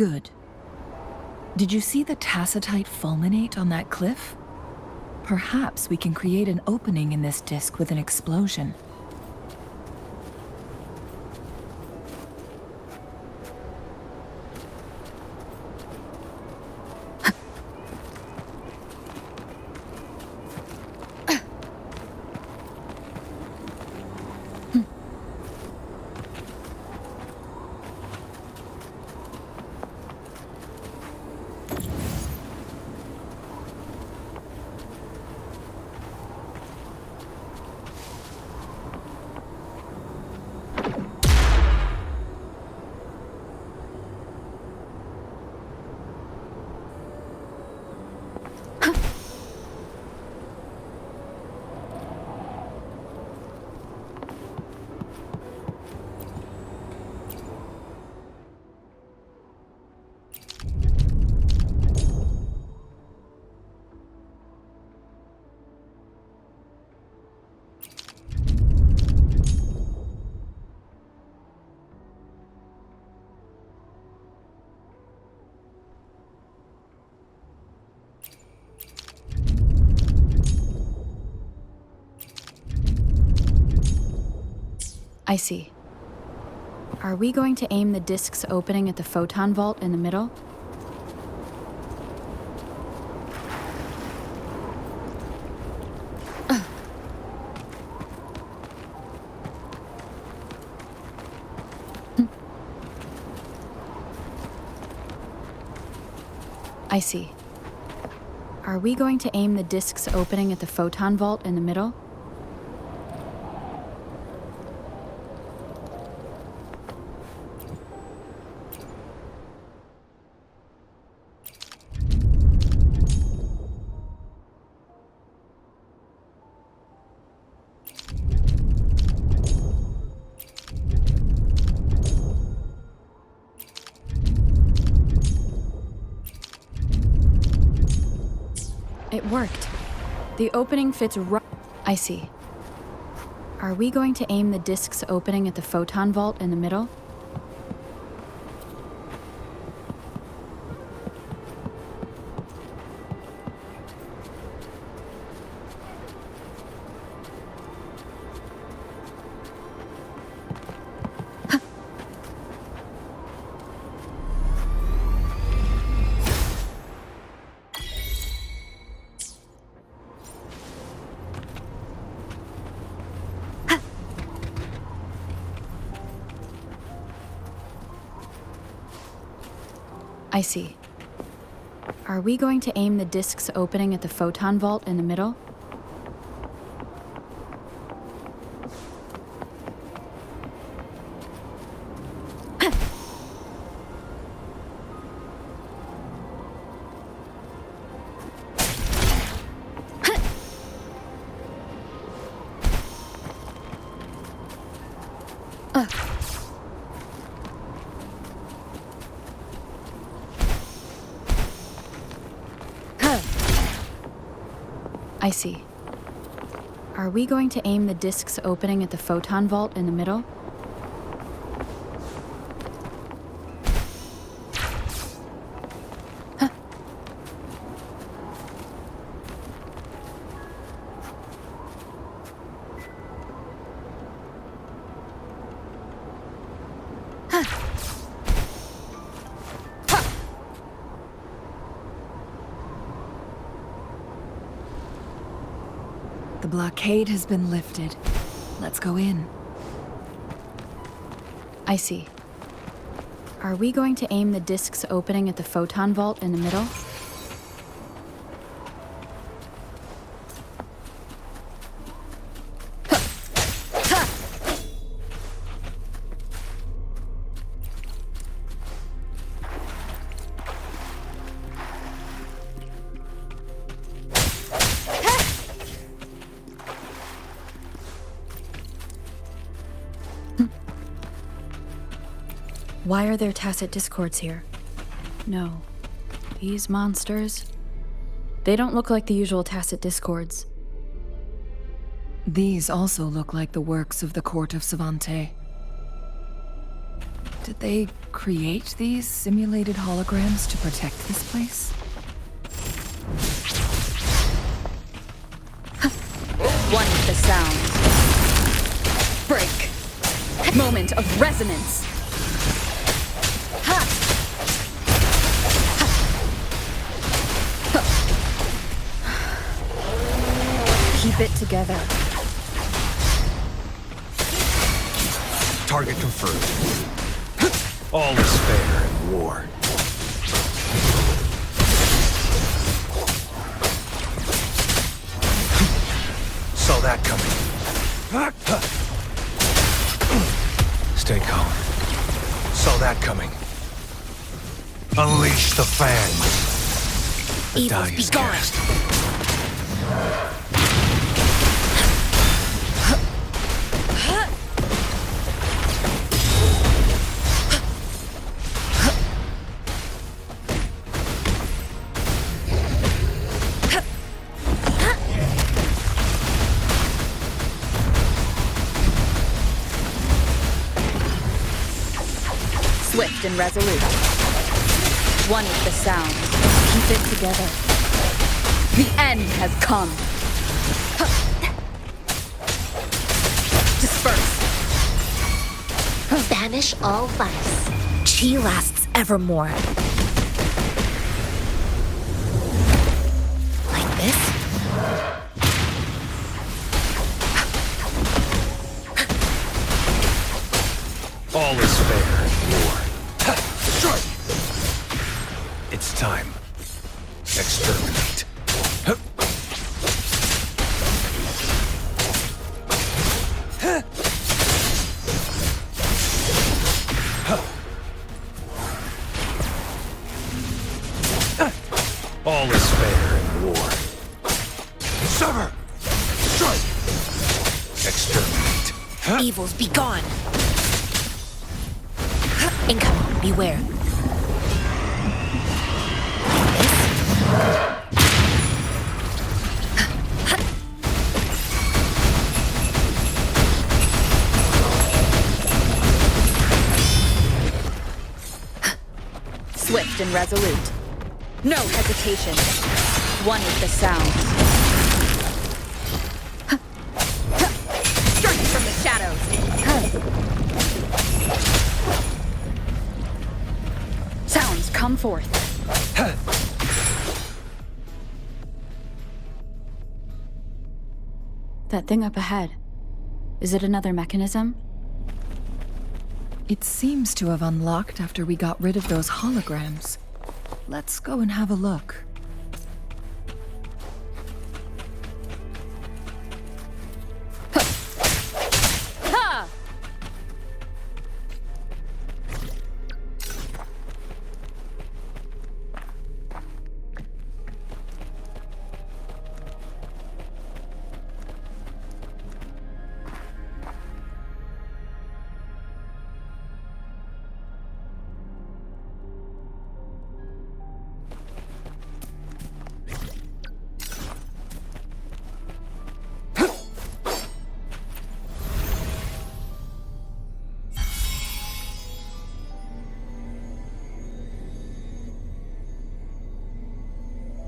Good. Did you see the tacitite fulminate on that cliff? Perhaps we can create an opening in this disk with an explosion. I see. Are we going to aim the disk's opening at the photon vault in the middle? I see. Are we going to aim the disk's opening at the photon vault in the middle? It worked. The opening fits right. I see. Are we going to aim the disk's opening at the photon vault in the middle? I see. Are we going to aim the disk's opening at the photon vault in the middle? I see. Are we going to aim the disk's opening at the photon vault in the middle? The blockade has been lifted. Let's go in. I see. Are we going to aim the disk's opening at the photon vault in the middle? Why are there tacit discords here? No. These monsters... They don't look like the usual tacit discords. These also look like the works of the court of Savante. Did they create these simulated holograms to protect this place? One with the sound. Break. Moment of resonance. Ha! Ha! Keep it together. Target confirmed. All is fair in war. Saw that coming. Stay calm. Saw that coming. Unleash the fangs. The die is cast. Swift and resolute. One with the sound. Keep it together. The end has come. Disperse. Banish all vice. Chi lasts evermore. Like this? All is fair in war. Destroy! It's time. Exterminate. All is fair in war. Sever! Destroy! Exterminate. Evils be gone. Incoming, beware. Swift and resolute. No hesitation. One with the sound. Strike from the shadows. Sounds come forth. That thing up ahead. Is it another mechanism? It seems to have unlocked after we got rid of those holograms. Let's go and have a look. Ha!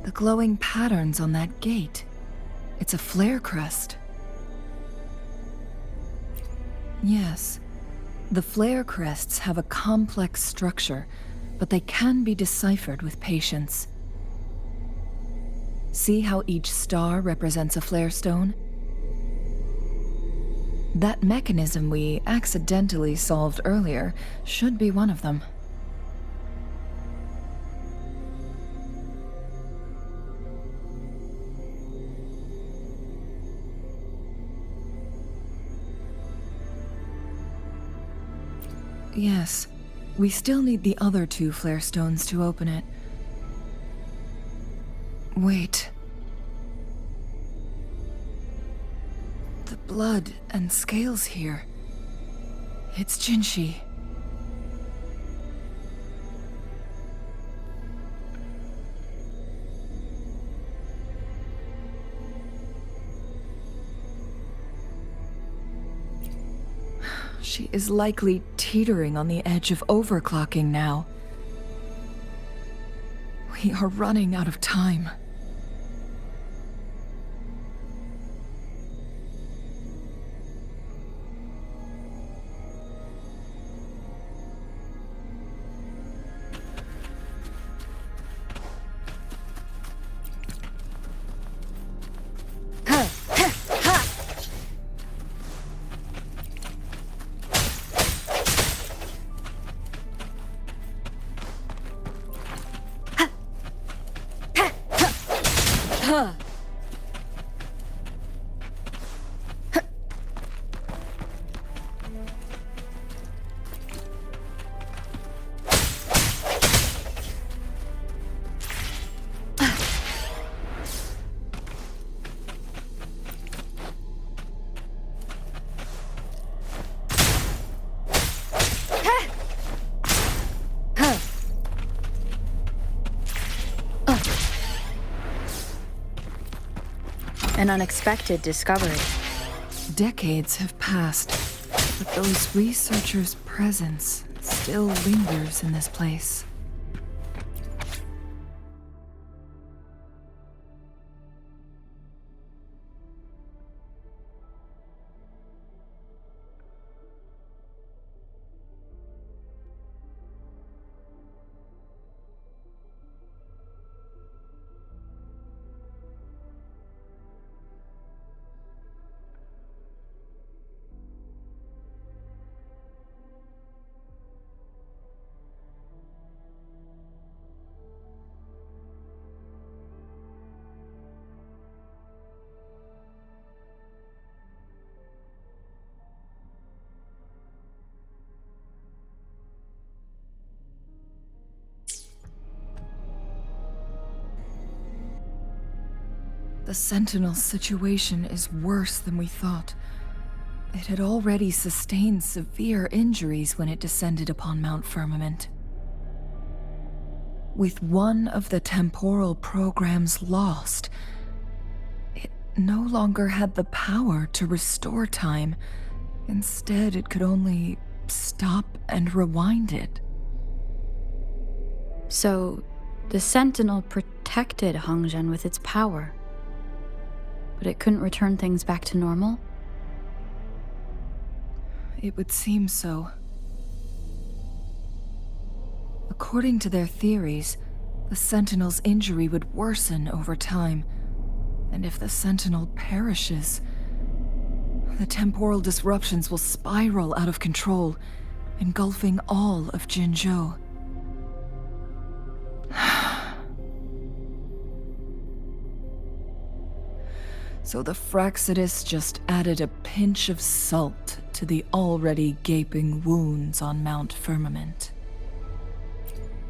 The glowing patterns on that gate. It's a flare crest. Yes, the flare crests have a complex structure, but they can be deciphered with patience. See how each star represents a flare stone? That mechanism we accidentally solved earlier should be one of them. Yes, we still need the other two flare stones to open it. Wait. The blood and scales here. It's Jinshi. She is likely teetering on the edge of overclocking now. We are running out of time. An unexpected discovery. Decades have passed, but those researchers' presence still lingers in this place. The Sentinel's situation is worse than we thought. It had already sustained severe injuries when it descended upon Mount Firmament. With one of the temporal programs lost, it no longer had the power to restore time. Instead, it could only stop and rewind it. So, the Sentinel protected Hongzhen with its power. But it couldn't return things back to normal? It would seem so. According to their theories, the Sentinel's injury would worsen over time, and if the Sentinel perishes, the temporal disruptions will spiral out of control, engulfing all of Jinzhou. So the Fraxidus just added a pinch of salt to the already gaping wounds on Mount Firmament.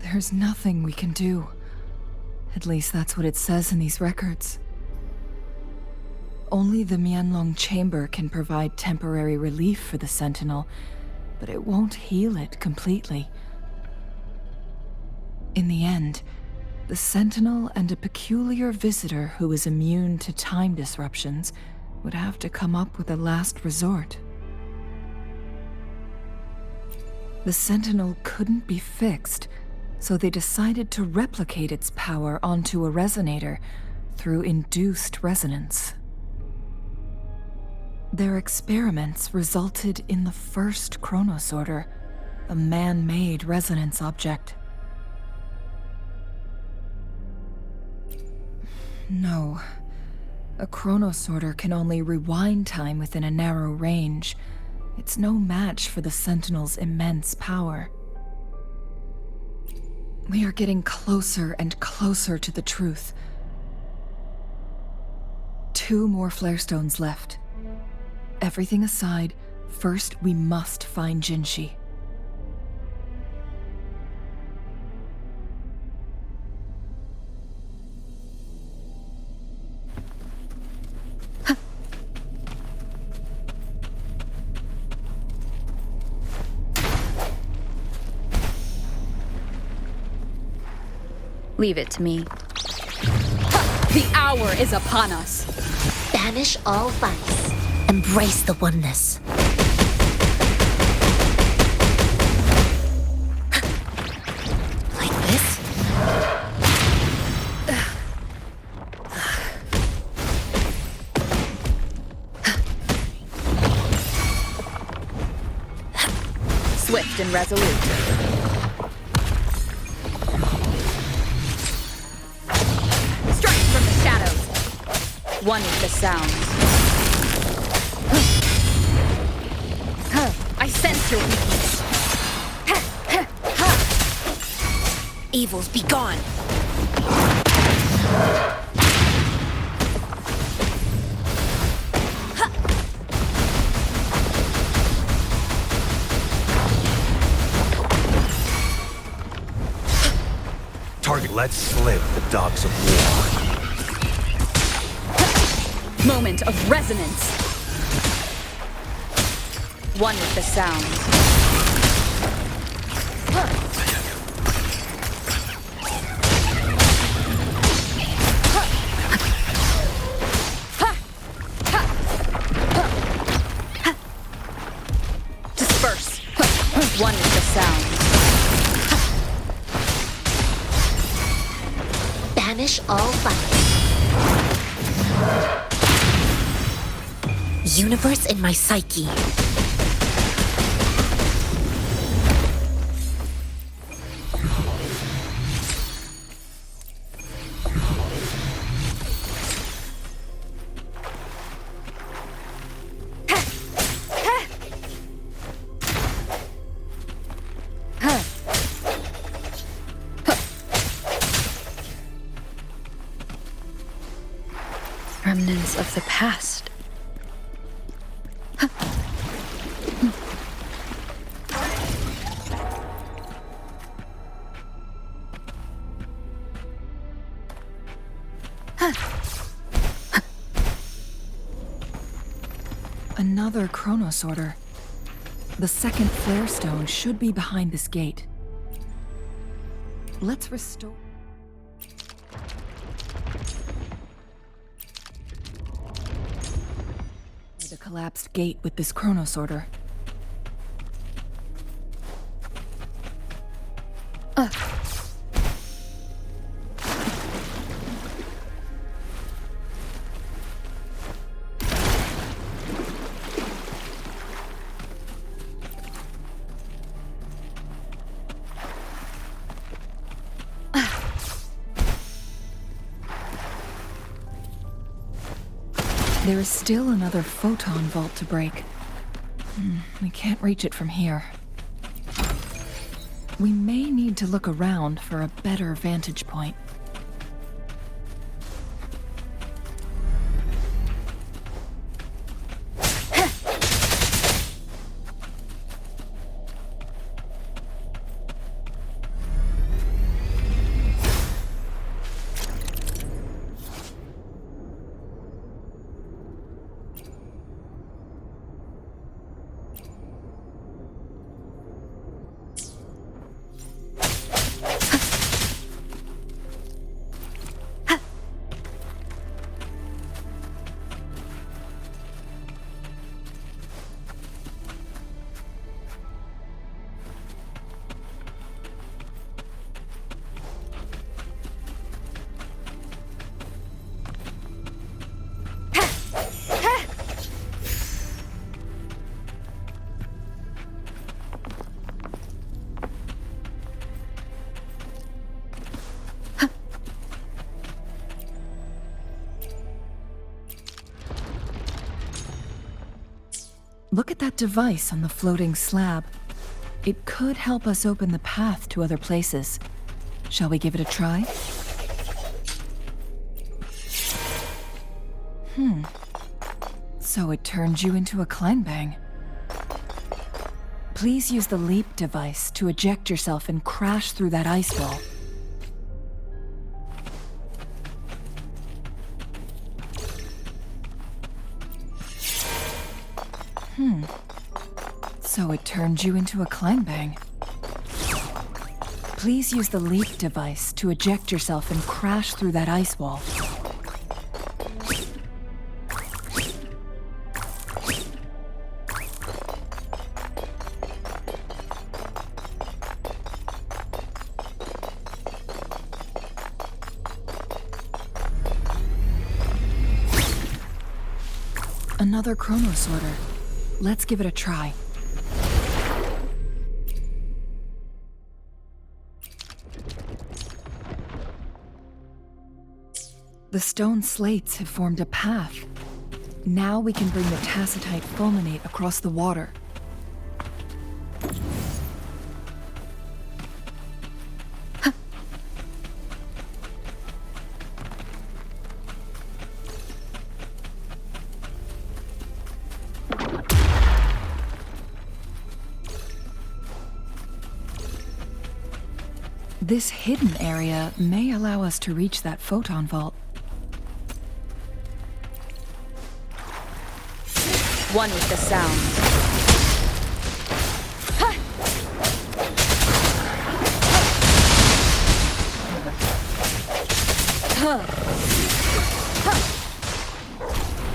There's nothing we can do. At least that's what it says in these records. Only the Mianlong Chamber can provide temporary relief for the Sentinel, but it won't heal it completely. In the end, the Sentinel and a peculiar visitor who is immune to time disruptions would have to come up with a last resort. The Sentinel couldn't be fixed, so they decided to replicate its power onto a resonator through induced resonance. Their experiments resulted in the first chronosorter, a man-made resonance object. No. A chronosorter can only rewind time within a narrow range. It's no match for the Sentinel's immense power. We are getting closer and closer to the truth. 2 more flare stones left. Everything aside, first we must find Jinshi. Leave it to me. The hour is upon us. Banish all vice. Embrace the oneness. swift and resolute. Strike from the shadows. One with the sound. I sense your weakness. Evils be gone. Target, let's slip the dogs of war. Moment of resonance. One with the sound. Disperse. One with the sound. Banish all violence. Universe in my psyche. Remnants of the past. Another Chronos order. The second flare stone should be behind this gate. Let's restore... the collapsed gate with this Chronos order. There is still another photon vault to break. We can't reach it from here. We may need to look around for a better vantage point. Look at that device on the floating slab. It could help us open the path to other places. Shall we give it a try? So it turned you into a Kleinbang. Please use the leap device to eject yourself and crash through that ice wall. So it turned you into a Kleinbang. Please use the leap device to eject yourself and crash through that ice wall. Another Chronos order. Let's give it a try. The stone slates have formed a path. Now we can bring the tacitite fulminate across the water. This hidden area may allow us to reach that photon vault. One with the sound.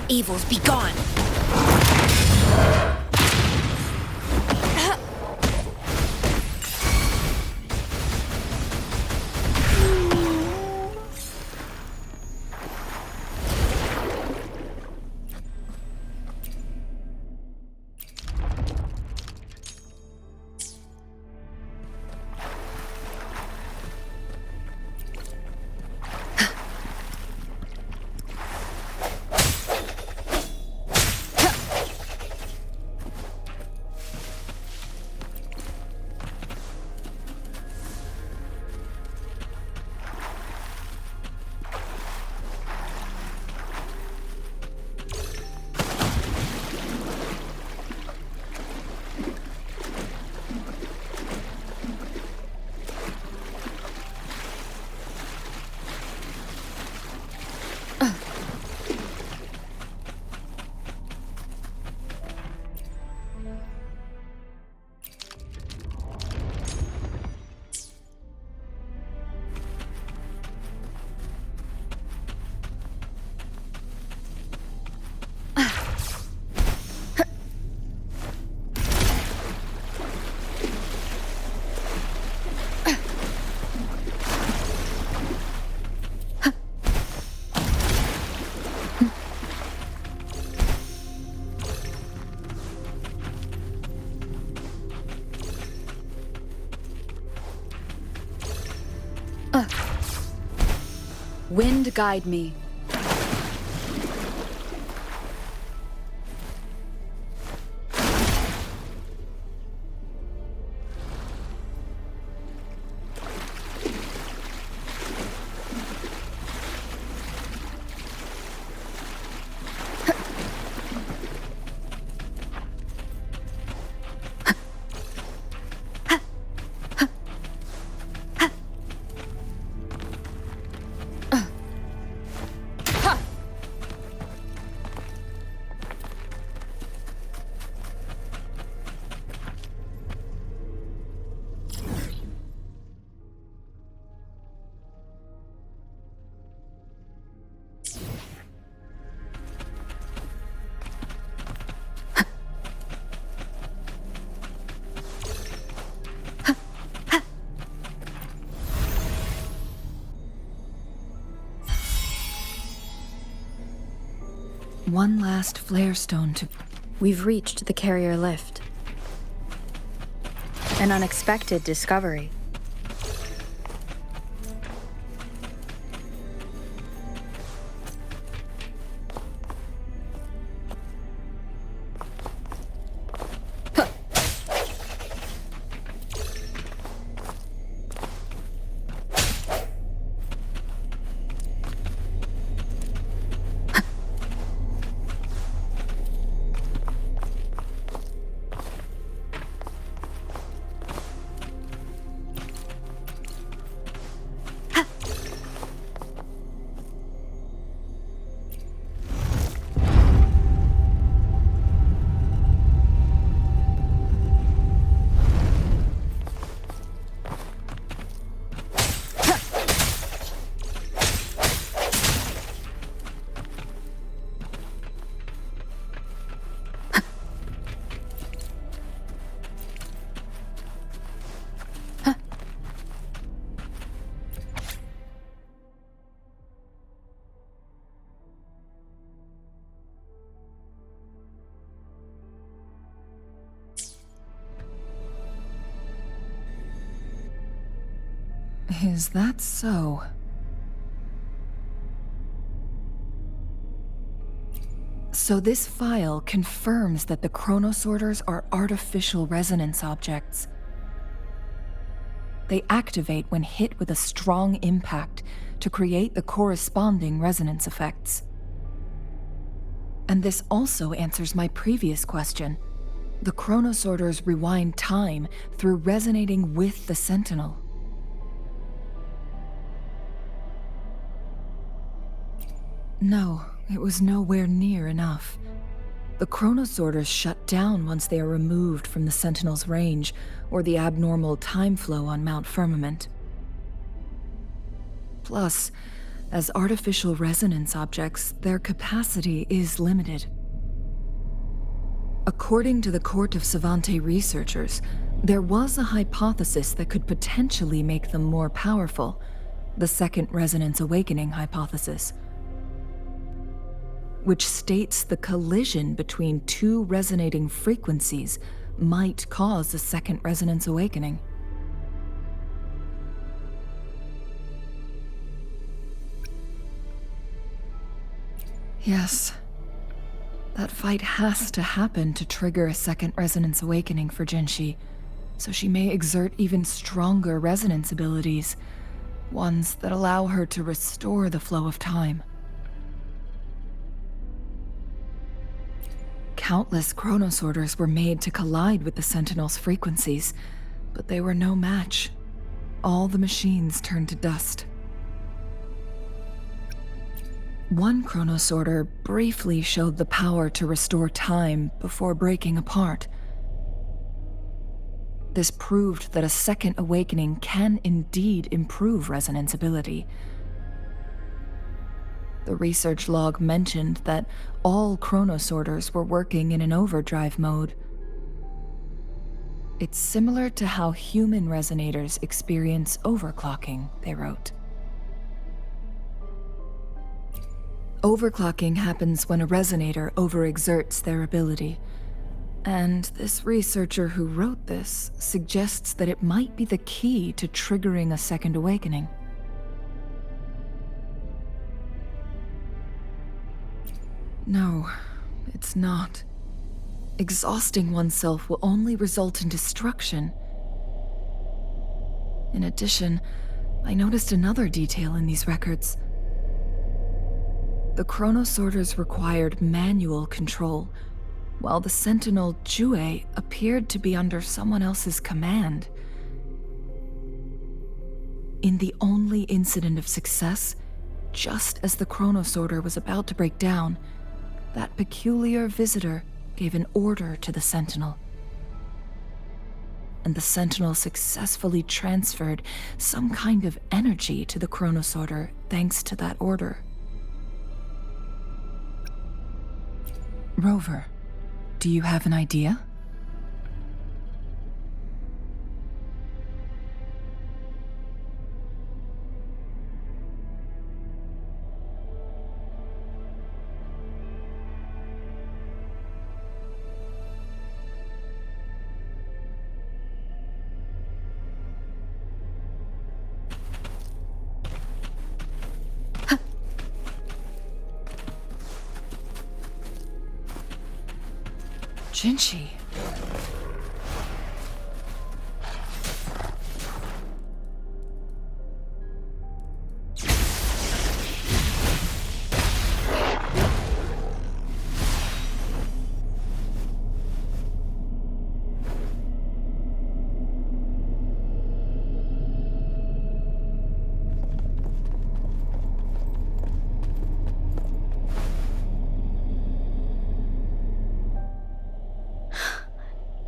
Evils be gone! Wind guide me. One last flare stone to... We've reached the carrier lift. An unexpected discovery. Is that so? So this file confirms that the chronosorters are artificial resonance objects. They activate when hit with a strong impact to create the corresponding resonance effects. And this also answers my previous question. The chronosorters rewind time through resonating with the Sentinel. No, it was nowhere near enough. The chronosorters shut down once they are removed from the Sentinel's range or the abnormal time flow on Mount Firmament. Plus, as artificial resonance objects, their capacity is limited. According to the Court of Savante researchers, there was a hypothesis that could potentially make them more powerful, the Second Resonance Awakening hypothesis, which states the collision between two resonating frequencies might cause a Second Resonance Awakening. Yes. That fight has to happen to trigger a Second Resonance Awakening for Jinshi, so she may exert even stronger resonance abilities, ones that allow her to restore the flow of time. Countless chronosorters were made to collide with the Sentinel's frequencies, but they were no match. All the machines turned to dust. One chronosorter briefly showed the power to restore time before breaking apart. This proved that a second awakening can indeed improve resonance ability. The research log mentioned that all chronosorters were working in an overdrive mode. It's similar to how human resonators experience overclocking, they wrote. Overclocking happens when a resonator overexerts their ability, and this researcher who wrote this suggests that it might be the key to triggering a second awakening. No, it's not. Exhausting oneself will only result in destruction. In addition, I noticed another detail in these records. The chronosorters required manual control, while the Sentinel Jue appeared to be under someone else's command. In the only incident of success, just as the chronosorter was about to break down, that peculiar visitor gave an order to the Sentinel. And the Sentinel successfully transferred some kind of energy to the chronosorter thanks to that order. Rover, do you have an idea? Jinshi.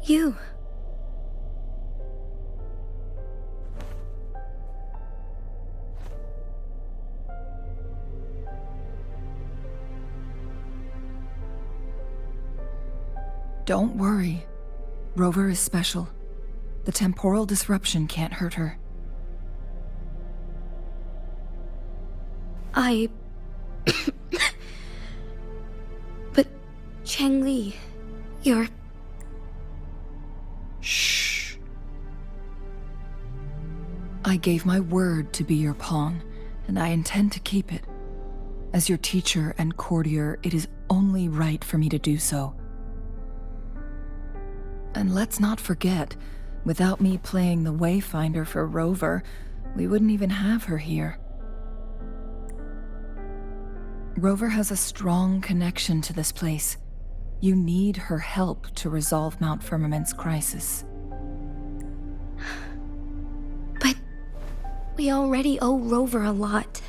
You. Don't worry. Rover is special. The temporal disruption can't hurt her. But Changli, you're... Shh. I gave my word to be your pawn, and I intend to keep it. As your teacher and courtier, it is only right for me to do so. And let's not forget, without me playing the Wayfinder for Rover, we wouldn't even have her here. Rover has a strong connection to this place. You need her help to resolve Mount Firmament's crisis. But we already owe Rover a lot.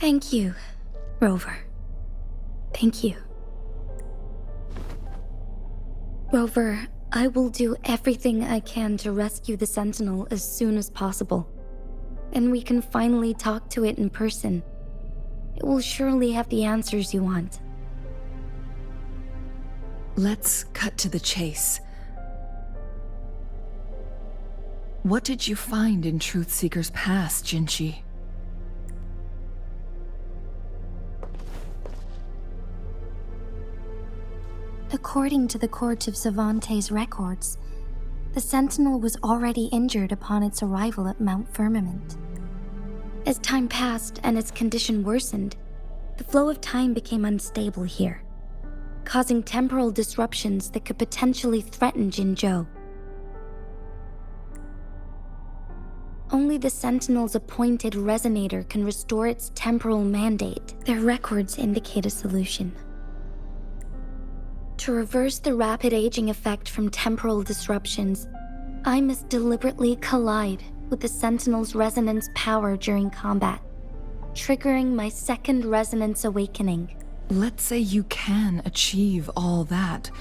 Thank you, Rover. Thank you. Rover, I will do everything I can to rescue the Sentinel as soon as possible. And we can finally talk to it in person. It will surely have the answers you want. Let's cut to the chase. What did you find in Truthseeker's past, Jinshi? According to the Court of Savante's records, the Sentinel was already injured upon its arrival at Mount Firmament. As time passed and its condition worsened, the flow of time became unstable here, causing temporal disruptions that could potentially threaten Jinzhou. Only the Sentinel's appointed resonator can restore its temporal mandate. Their records indicate a solution. To reverse the rapid aging effect from temporal disruptions, I must deliberately collide with the Sentinel's resonance power during combat, triggering my second resonance awakening. Let's say you can achieve all that,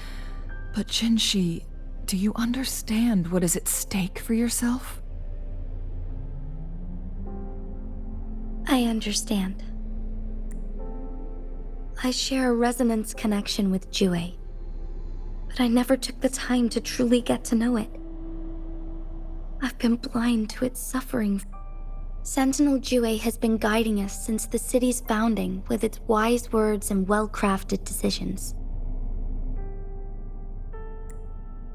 but Jinshi, do you understand what is at stake for yourself? I understand. I share a resonance connection with Jue, but I never took the time to truly get to know it. I've been blind to its suffering. Sentinel Jue has been guiding us since the city's founding with its wise words and well-crafted decisions.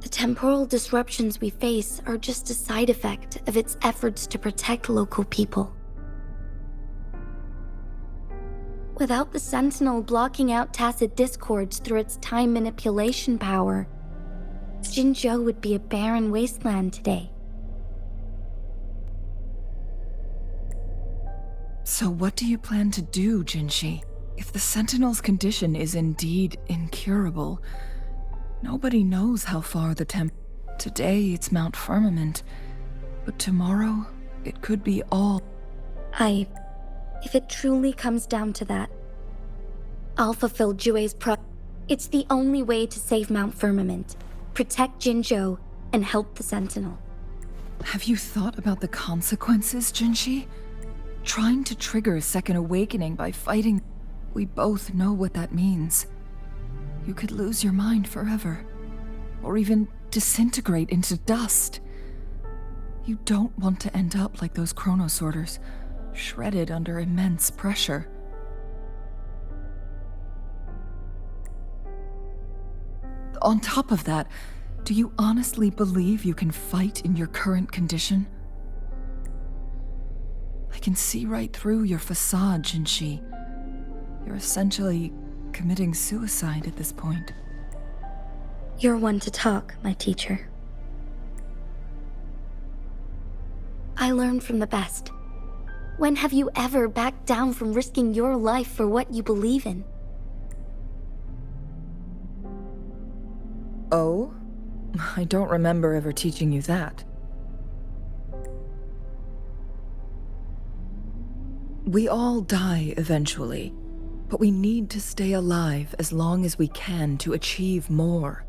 The temporal disruptions we face are just a side effect of its efforts to protect local people. Without the Sentinel blocking out tacit discords through its time manipulation power, Jinzhou would be a barren wasteland today. So what do you plan to do, Jinshi? If the Sentinel's condition is indeed incurable, nobody knows how far the Today it's Mount Firmament, but tomorrow it could be all. If it truly comes down to that, I'll fulfill Jue's It's the only way to save Mount Firmament, protect Jinzhou, and help the Sentinel. Have you thought about the consequences, Jinshi? Trying to trigger a second awakening by fighting... We both know what that means. You could lose your mind forever, or even disintegrate into dust. You don't want to end up like those chronosorters, shredded under immense pressure. On top of that, do you honestly believe you can fight in your current condition? I can see right through your facade, Jinshi. You're essentially committing suicide at this point. You're one to talk, my teacher. I learned from the best. When have you ever backed down from risking your life for what you believe in? Oh? I don't remember ever teaching you that. We all die eventually, but we need to stay alive as long as we can to achieve more.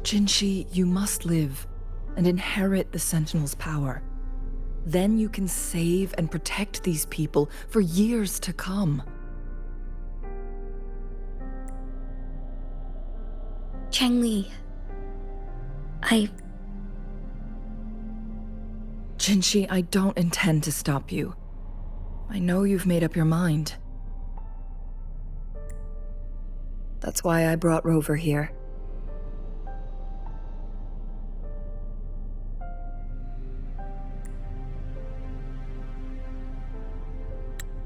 Jinshi, you must live and inherit the Sentinel's power. Then you can save and protect these people for years to come. Changli, Jinshi, I don't intend to stop you. I know you've made up your mind. That's why I brought Rover here.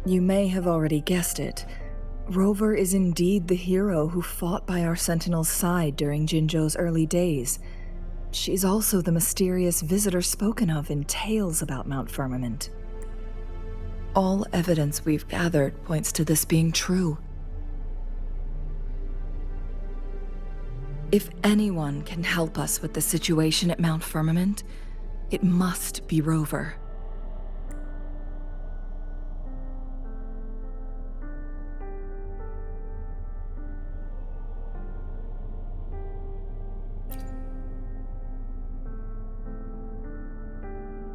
You may have already guessed it. Rover is indeed the hero who fought by our Sentinel's side during Jinzhou's early days. She's also the mysterious visitor spoken of in tales about Mount Firmament. All evidence we've gathered points to this being true. If anyone can help us with the situation at Mount Firmament, it must be Rover.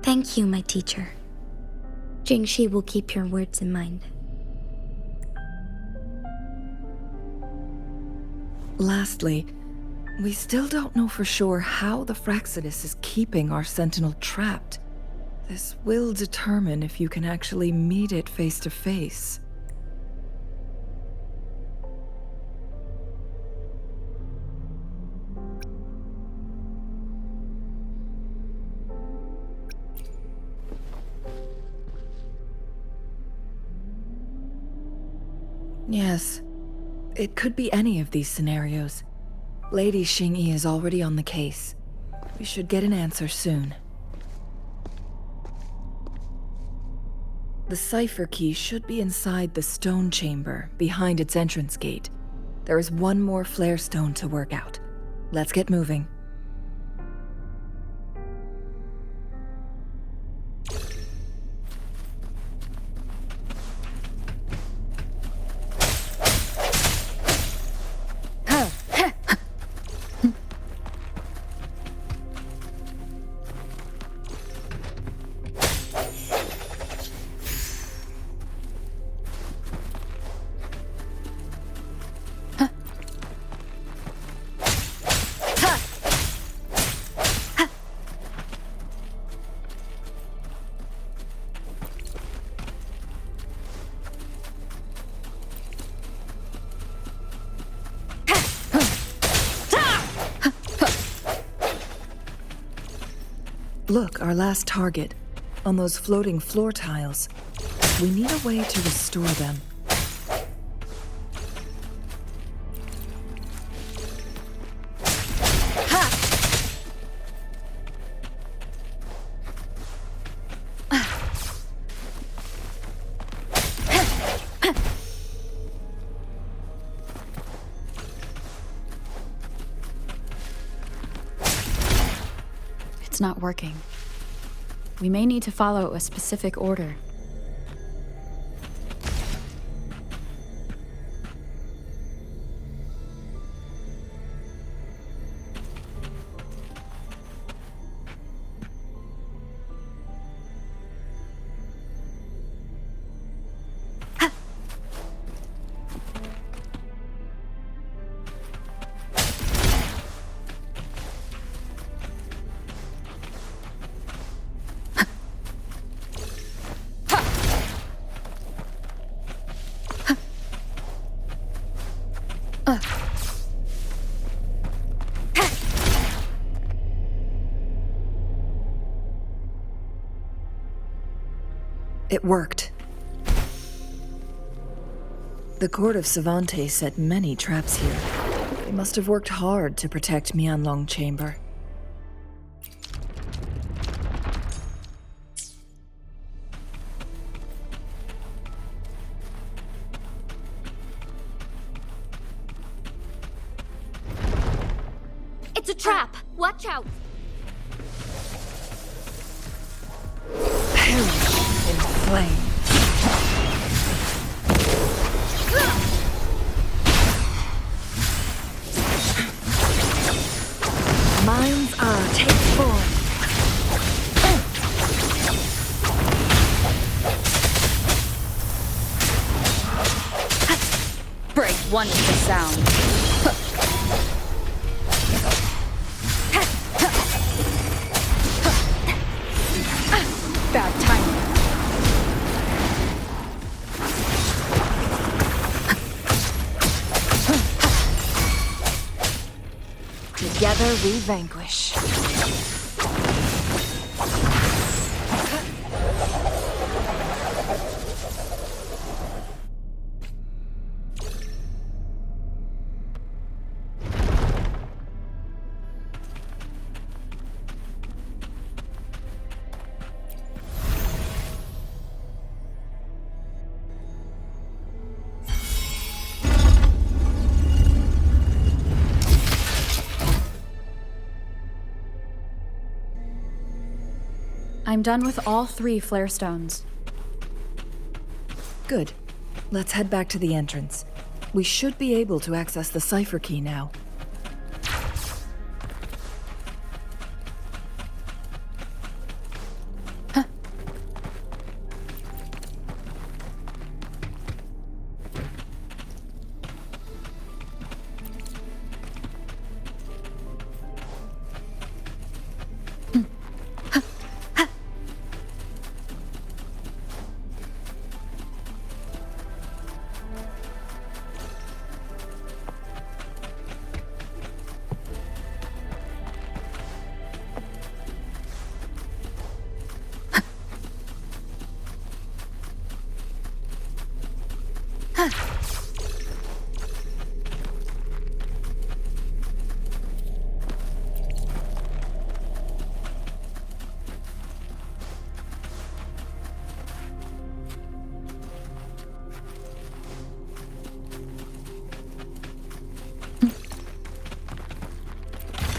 Thank you, my teacher. Jingxi will keep your words in mind. Lastly, we still don't know for sure how the Fraxidus is keeping our Sentinel trapped. This will determine if you can actually meet it face to face. Yes, it could be any of these scenarios. Lady Xingyi is already on the case. We should get an answer soon. The cipher key should be inside the stone chamber, behind its entrance gate. There is one more flare stone to work out. Let's get moving. Look, our last target, on those floating floor tiles. We need a way to restore them. It's not working. We may need to follow a specific order. It worked. The court of Savante set many traps here. They must have worked hard to protect Mianlong Chamber. It's a trap! Watch out! Perish in flame. Mind's eye, take form. Break one with the sound. Bad timing. we vanquish. I'm done with all 3 flare stones. Good. Let's head back to the entrance. We should be able to access the cipher key now.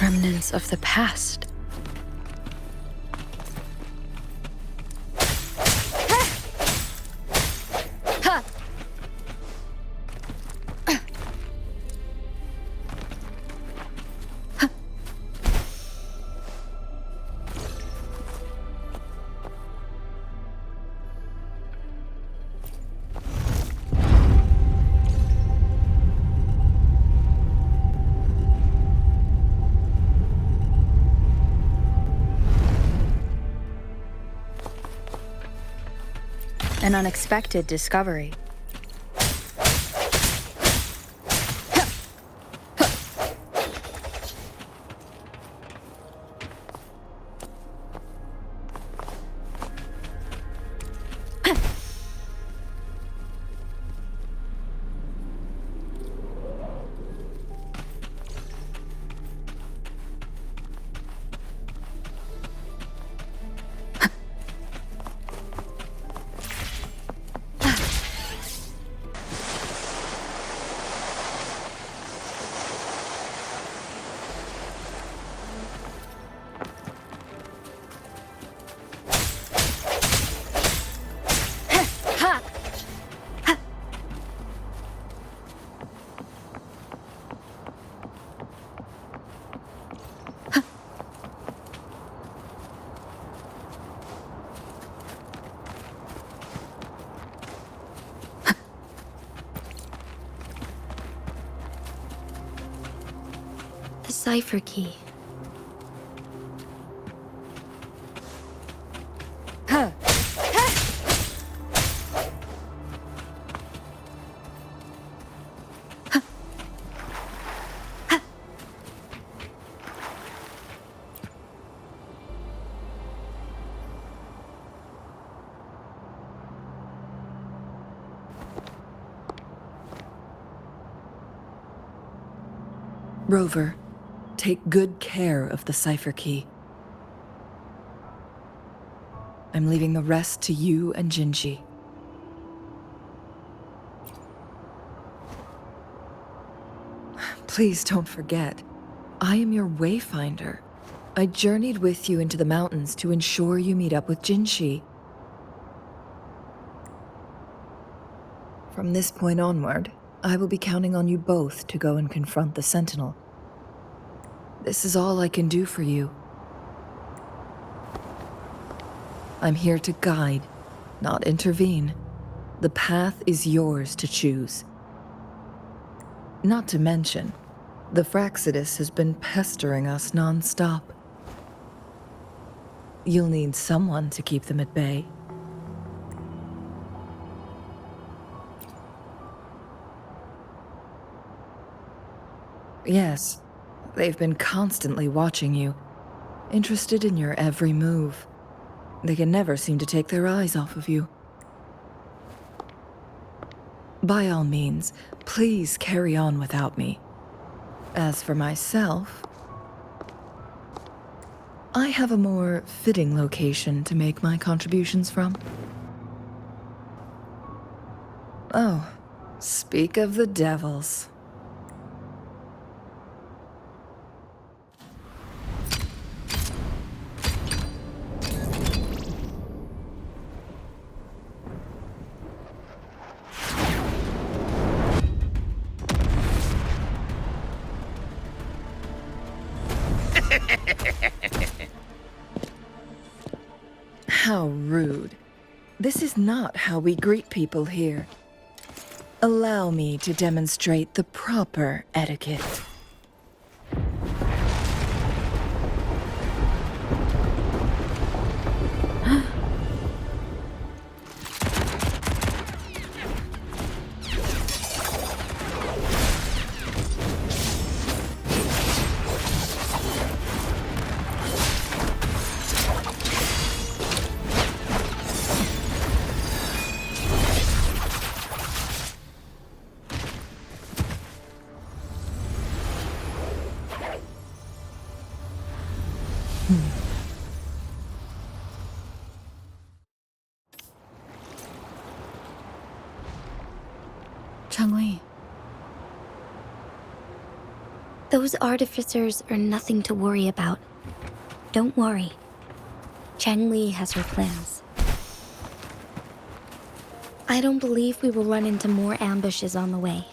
Remnants of the past. An unexpected discovery. The cipher key. Rover, take good care of the cipher key. I'm leaving the rest to you and Jinji. Please don't forget, I am your wayfinder. I journeyed with you into the mountains to ensure you meet up with Jinshi. From this point onward, I will be counting on you both to go and confront the Sentinel. This is all I can do for you. I'm here to guide, not intervene. The path is yours to choose. Not to mention, the Fraxidus has been pestering us non-stop. You'll need someone to keep them at bay. Yes, They've been constantly watching you, interested in your every move. They can never seem to take their eyes off of you. By all means, please carry on without me. As for myself, I have a more fitting location to make my contributions from. Oh, speak of the devils. How rude. This is not how we greet people here. Allow me to demonstrate the proper etiquette. Changli. Those artificers are nothing to worry about. Don't worry. Changli has her plans. I don't believe we will run into more ambushes on the way.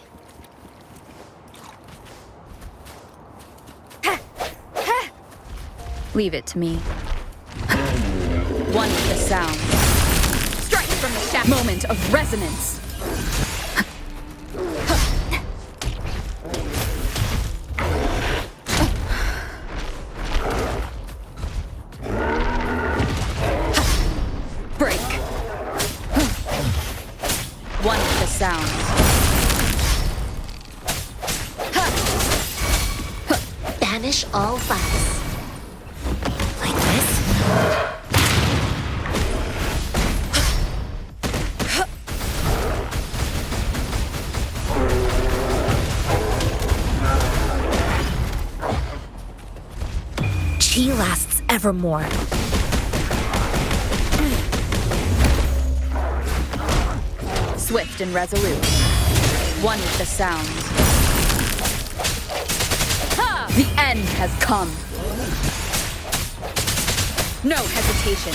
Leave it to me. One with the sound. Strike from the shaft. Moment of resonance. Break. One with the sound. Banish all vice. Like this? Chi lasts evermore. Swift and resolute. One with the sound. Ha! The end has come. No hesitation.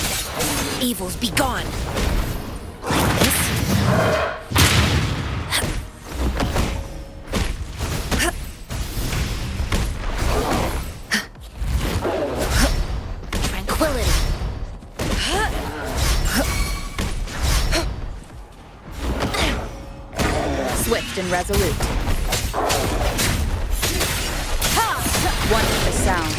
Evils be gone. Like this? Tranquility. Swift and resolute. One with the sound.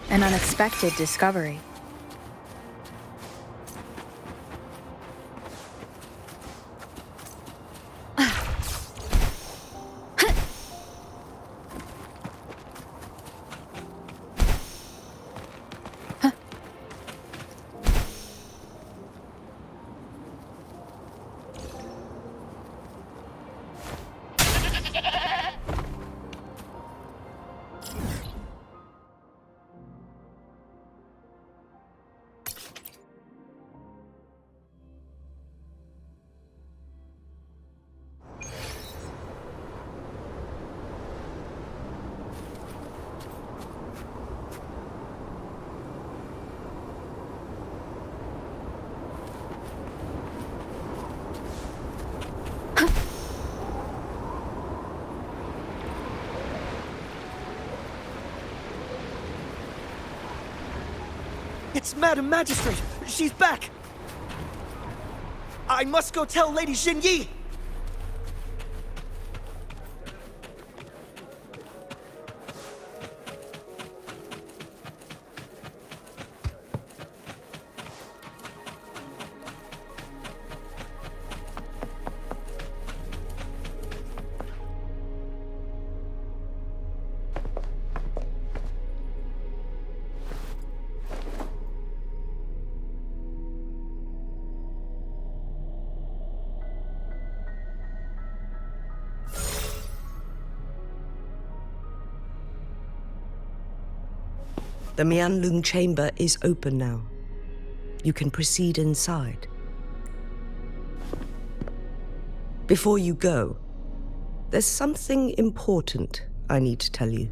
An unexpected discovery. It's Madam Magistrate! She's back! I must go tell Lady Xinyi! The Mianlung chamber is open now. You can proceed inside. Before you go, there's something important I need to tell you.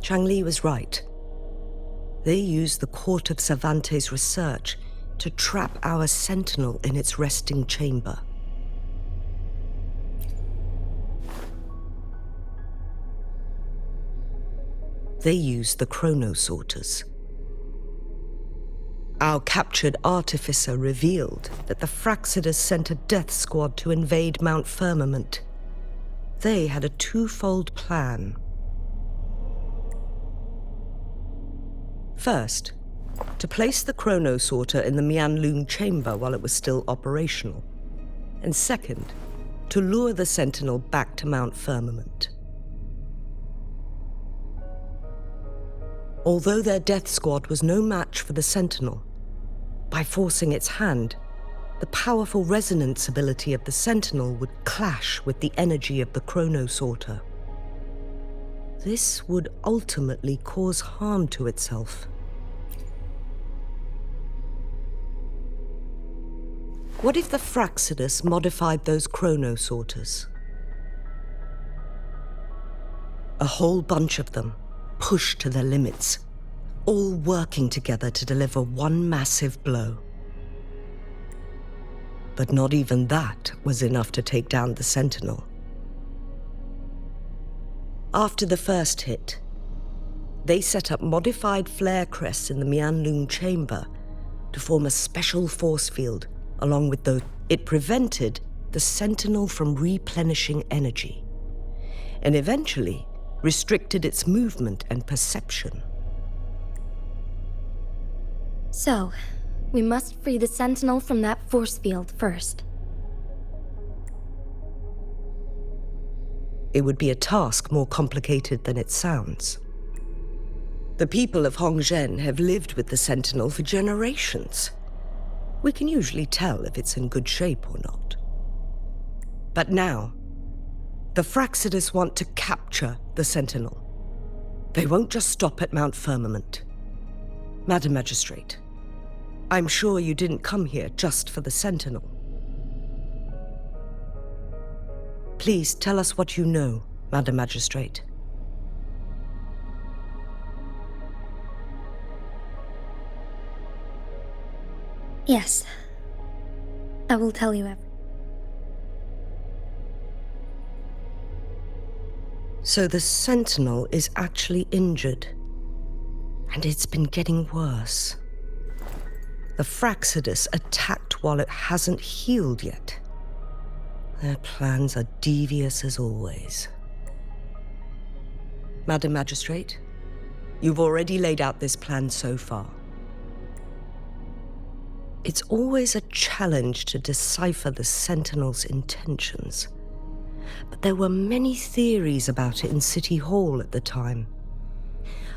Changli was right. They used the Court of Cervantes' research to trap our sentinel in its resting chamber. They used the chronosorters. Our captured artificer revealed that the Fraxidus sent a death squad to invade Mount Firmament. They had a twofold plan. First, to place the chronosorter in the Mianlung chamber while it was still operational. And second, to lure the sentinel back to Mount Firmament. Although their death squad was no match for the sentinel, by forcing its hand, the powerful resonance ability of the sentinel would clash with the energy of the chronosorter. This would ultimately cause harm to itself. What if the Fraxidus modified those chronosorters? A whole bunch of them, pushed to their limits, all working together to deliver one massive blow. But not even that was enough to take down the Sentinel. After the first hit, they set up modified flare crests in the Mianlung chamber to form a special force field along with those. It prevented the Sentinel from replenishing energy, and eventually restricted its movement and perception. So, we must free the Sentinel from that force field first. It would be a task more complicated than it sounds. The people of Hongzhen have lived with the Sentinel for generations. We can usually tell if it's in good shape or not. But now, the Fraxidus want to capture the Sentinel. They won't just stop at Mount Firmament. Madam Magistrate, I'm sure you didn't come here just for the Sentinel. Please tell us what you know, Madam Magistrate. Yes. I will tell you everything. So the Sentinel is actually injured, and it's been getting worse. The Fraxidus attacked while it hasn't healed yet. Their plans are devious as always. Madam Magistrate, you've already laid out this plan so far. It's always a challenge to decipher the Sentinel's intentions. But there were many theories about it in City Hall at the time.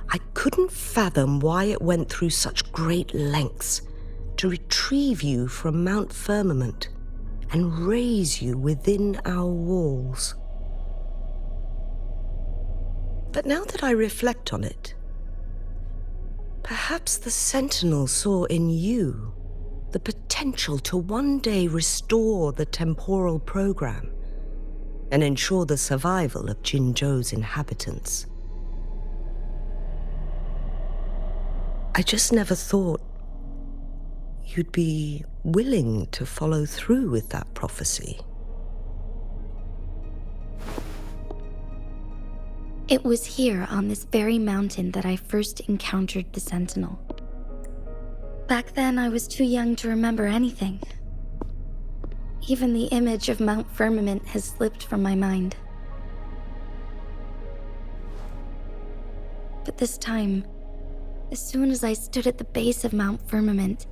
I couldn't fathom why it went through such great lengths to retrieve you from Mount Firmament and raise you within our walls. But now that I reflect on it, perhaps the Sentinel saw in you the potential to one day restore the temporal program and ensure the survival of Jinzhou's inhabitants. I just never thought you'd be willing to follow through with that prophecy. It was here on this very mountain that I first encountered the Sentinel. Back then, I was too young to remember anything. Even the image of Mount Firmament has slipped from my mind. But this time, as soon as I stood at the base of Mount Firmament,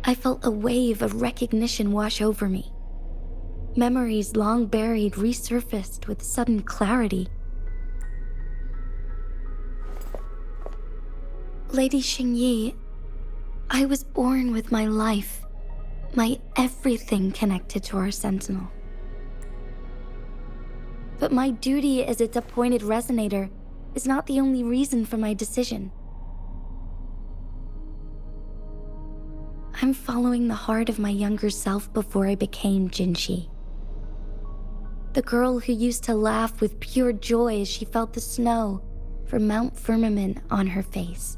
I felt a wave of recognition wash over me. Memories long buried resurfaced with sudden clarity. Lady Xingyi, I was born with my life, my everything connected to our Sentinel. But my duty as its appointed resonator is not the only reason for my decision. I'm following the heart of my younger self before I became Jinxi. The girl who used to laugh with pure joy as she felt the snow from Mount Firmament on her face.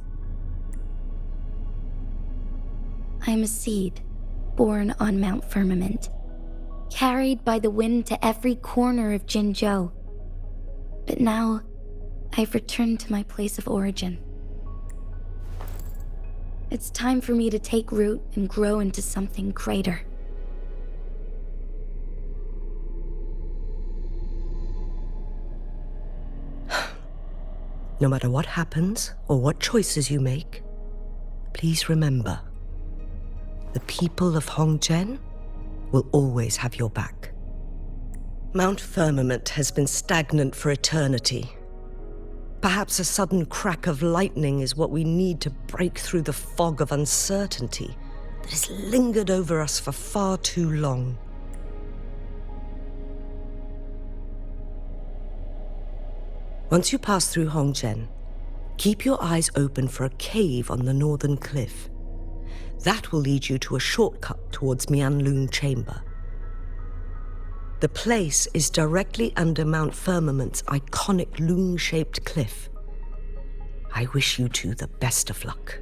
I am a seed born on Mount Firmament, carried by the wind to every corner of Jinzhou. But now, I've returned to my place of origin. It's time for me to take root and grow into something greater. No matter what happens or what choices you make, please remember, the people of Hongzhen will always have your back. Mount Firmament has been stagnant for eternity. Perhaps a sudden crack of lightning is what we need to break through the fog of uncertainty that has lingered over us for far too long. Once you pass through Hongzhen, keep your eyes open for a cave on the northern cliff. That will lead you to a shortcut towards Mianlun Chamber. The place is directly under Mount Firmament's iconic loon-shaped cliff. I wish you two the best of luck.